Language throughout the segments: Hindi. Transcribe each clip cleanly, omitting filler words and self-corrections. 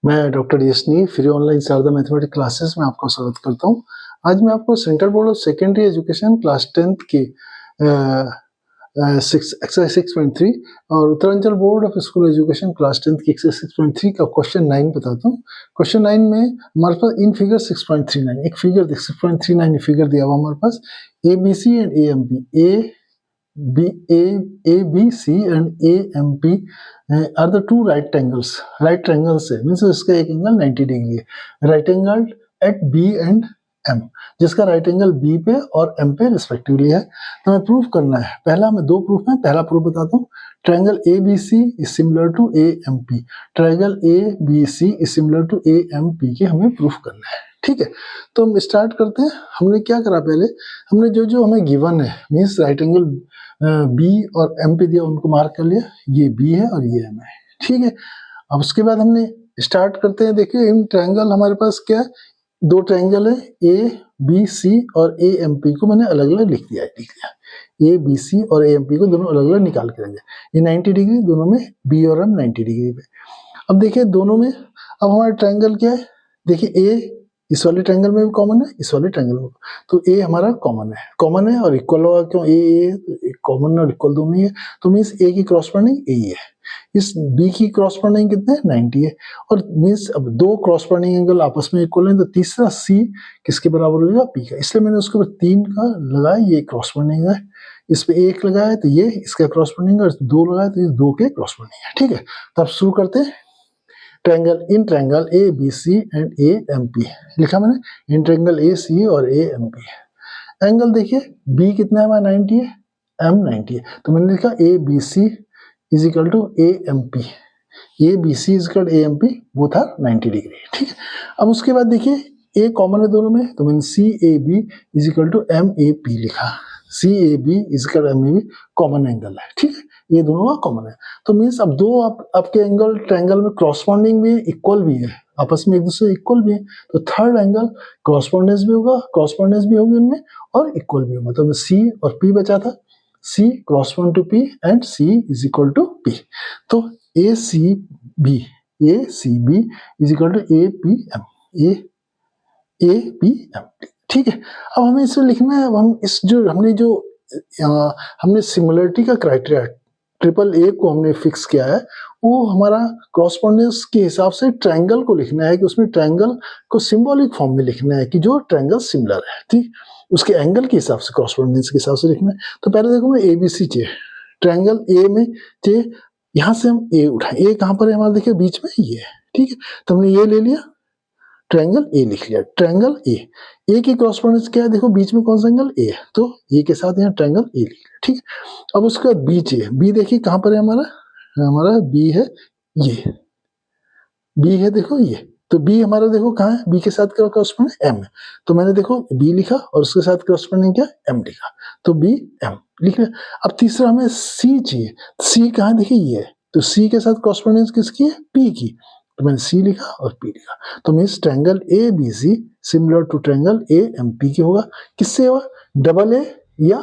मैं doctor Yashni free online Sharda mathematics classes में आपका स्वागत करता हूं। आज मैं आपको central board of secondary education class 10th की एक्सरसाइज 6.3 और Uttaranchal board of school education class 10th की एक्सरसाइज 6.3 का क्वेश्चन 9 बताता हूँ। क्वेश्चन 9 में हमारे पास इन फिगर 6.39 एक फिगर 6.39 फिगर दिया हुआ हमारे पास ABC and AMP ABC and AMP are the two right angles है मीन्स इसका एक एंगल 90 डिग्री है। Right angle at B and M जिसका राइट एंगल B पे और M पे रिस्पेक्टिवली है। तो हमें प्रूफ करना है। पहला हमें दो प्रूफ है। पहला प्रूफ बताता हूँ, triangle ABC is similar to AMP। Triangle ABC is similar to AMP के हमें प्रूफ करना है। ठीक है, तो हम स्टार्ट करते हैं। हमने क्या करा, पहले हमने जो हमें गिवन है मीन्स राइट एंगल B और M पे दिया उनको मार्क कर लिया। ये B है और ये M है। ठीक है, अब उसके बाद हमने स्टार्ट करते हैं। देखिए इन ट्रायंगल हमारे पास क्या है, दो ट्रायंगल है ABC और AMP को मैंने अलग अलग लिख दिया ABC और AMP को दोनों अलग अलग निकाल के रख दिया। ये 90 डिग्री दोनों में B और M 90 डिग्री पे। अब देखिए दोनों में अब हमारा ट्रायंगल क्या है, देखिए A इस वाले ट्रायंगल में भी कॉमन है, इस वाले ट्रायंगल में, तो A हमारा कॉमन है और इक्वल होगा। क्यों A कॉमन और इक्वल दोनों ही है, तो मीन्स A की क्रॉसपोंडिंग A ही है। इस B की क्रॉसपोंडिंग कितने 90 है और मीन्स अब दो क्रॉसपोंडिंग एंगल आपस में इक्वल है, तो तीसरा C किसके बराबर हो जाएगा P का। इसलिए मैंने उसके ऊपर 3 का लगाया, ये क्रॉसपोंडिंग है। इस पे 1 लगाया तो ये इसका क्रॉसपोंडिंग है, 2 लगाया तो ये 2 के क्रॉसपोंडिंग है। ठीक है, तो अब शुरू करते हैं। In triangle ABC and AMP लिखा मैंने, इन ट्रायंगल AC और AMP। एंगल देखिए B कितना है हमारा 90 है, M 90 है, तो मैंने लिखा ABC is equal to AMP। ABC is equal to AMP both are 90 degree. ठीक है, अब उसके बाद देखिए A कॉमन है दोनों में, तो मैंने CAB is equal to MAP लिखा। CAB is equal to MAP common angle है। ठीक है, ये दोनों का कॉमन है, तो मीन्स अब दो आपके एंगल ट्रायंगल में क्रॉसपोंडिंग भी है, इक्वल भी है, आपस में एक दूसरे इक्वल भी है, तो थर्ड एंगल क्रॉसपोंडेंस भी होगा, क्रॉसपोंडेंस भी होगी उनमें और इक्वल भी होगा। तो C और P बचा था, C correspond to P and C is equal to P। तो ACB is equal to APM। ठीक है, अब हमें इसमें लिखना है, हम इस जो हमने सिमिलरिटी का क्राइटेरिया ट्रिपल A को हमने फिक्स किया है, वो हमारा क्रॉसपोंडेंस के हिसाब से ट्रायंगल को लिखना है कि उसमें ट्रायंगल को सिंबॉलिक फॉर्म में लिखना है कि जो ट्रायंगल सिमिलर है, ठीक, उसके एंगल के हिसाब से क्रॉसपोंडेंस के हिसाब से लिखना है। तो पहले देखो मैं ABC चाहिए, ट्रायंगल A में चाहिए, यहाँ से हम A उठाए, A कहाँ पर है हमारा, देखिए बीच में ये है। ठीक है, तो हमने ये ले लिया, ट्रायंगल A लिख लिया। ट्रायंगल A की क्रॉसपोंडेंस क्या है, देखो बीच में कौन सा एंगल A है, तो A के साथ यहाँ ट्रायंगल A लिख लिया। ठीक है, अब उसके बाद B चाहिए। B देखिए कहाँ पर है हमारा B है, ये B है, देखो ये, तो B हमारा देखो कहाँ है, B के साथ क्या क्रॉसपोंडिंग M है, तो मैंने देखो B लिखा और उसके साथ क्रॉसपोंडिंग क्या M लिखा, तो B M लिख लिया। अब तीसरा हमें C चाहिए, C कहाँ है, देखिए ये, तो C के साथ क्रॉसपोंडेंस किसकी है, P की, तो मैंने C लिखा और P लिखा। तो means triangle ABC similar to triangle AMP की होगा। किससे होगा, डबल A या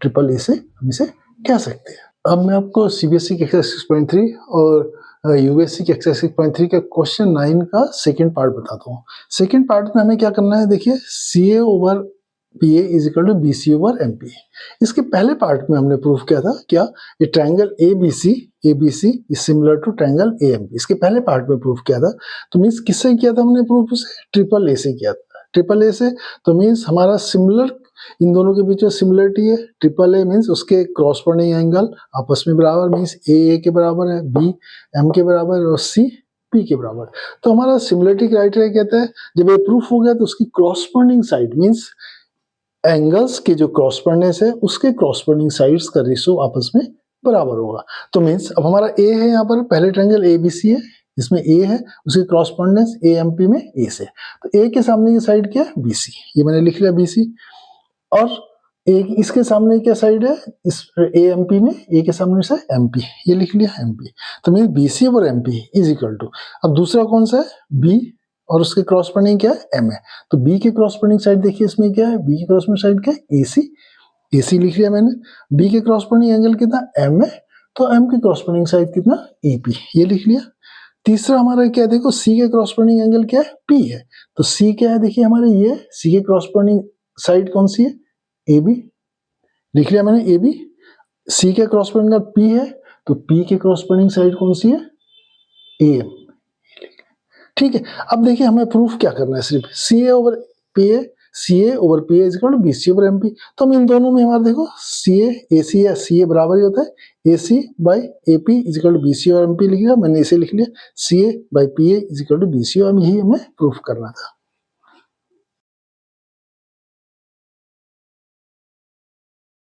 ट्रिपल A से हम इसे कह सकते हैं। अब मैं आपको CBSE की एक्सरसाइज 6.3 और USC की एक्सरसाइज 6.3 का क्वेश्चन 9 का सेकेंड पार्ट बताता हूँ। सेकेंड पार्ट में हमें क्या करना है, देखिए CA over PA is equal to BC over MP। इसके पहले पार्ट में हमने प्रूफ किया था क्या, ये triangle ABC is similar to triangle AMP, इसके पहले पार्ट में प्रूफ किया था। तो मीन्स किससे किया था हमने प्रूफ, उसे ट्रिपल A से किया था, ट्रिपल A से। तो मीन्स हमारा सिमिलर, इन दोनों के बीच में सिमिलरिटी है। ट्रिपल A मीन्स उसके क्रॉसपोंडिंग एंगल आपस में बराबर, मीन्स A के बराबर है, B M के बराबर है और C P के बराबर। तो हमारा सिमिलरिटी क्राइटेरिया कहता है जब ये प्रूफ हो गया तो उसकी क्रॉसपोंडिंग साइड मीन्स एंगल्स के जो क्रॉसपोंडेंस है उसके क्रॉसपोंडिंग साइड्स का रेशियो आपस में बराबर होगा। तो मीन्स अब हमारा A है, यहाँ पर पहले ट्रायंगल ABC है, इसमें A है, उसकी क्रॉसपोंडेंस AMP में A से, तो A के सामने की साइड क्या है BC, ये मैंने लिख लिया BC, और एक इसके सामने क्या साइड है, इस AMP में A के सामने से MP, ये लिख लिया MP। तो means BC over MP is equal to, अब दूसरा कौन सा है B और उसके क्रॉसपोंडिंग क्या है M है, तो B के क्रॉसपोंडिंग साइड देखिए इसमें क्या है, B की क्रॉसपोंडिंग साइड क्या है AC लिख लिया मैंने। B के क्रॉसपोंडिंग एंगल कितना M है, तो M की क्रॉसपोंडिंग साइड कितना EP, ये लिख लिया। तीसरा हमारा क्या है, देखो सी के क्रॉसपोंडिंग एंगल क्या है, पी है। तो सी क्या है, देखिए हमारे ये सी के क्रॉसपोंडिंग साइड कौन सी है, ए बी, लिख लिया मैंने ए बी। सी के क्रॉसपोंडिंग पी है, तो पी के क्रॉसपोंडिंग साइड कौन सी है, ए एम। ठीक है, अब देखिए हमें प्रूफ क्या करना है, सिर्फ C A over P A, C A over P A equal to B C over M P. तो हम इन दोनों में हमारा देखो सी ए सी या सी ए बराबर ही होता है A C by A P equal to B C और एम पी लिख लिया, मैंने इसे लिख लिया C A by P A equal to B C और यही हमें प्रूफ करना था।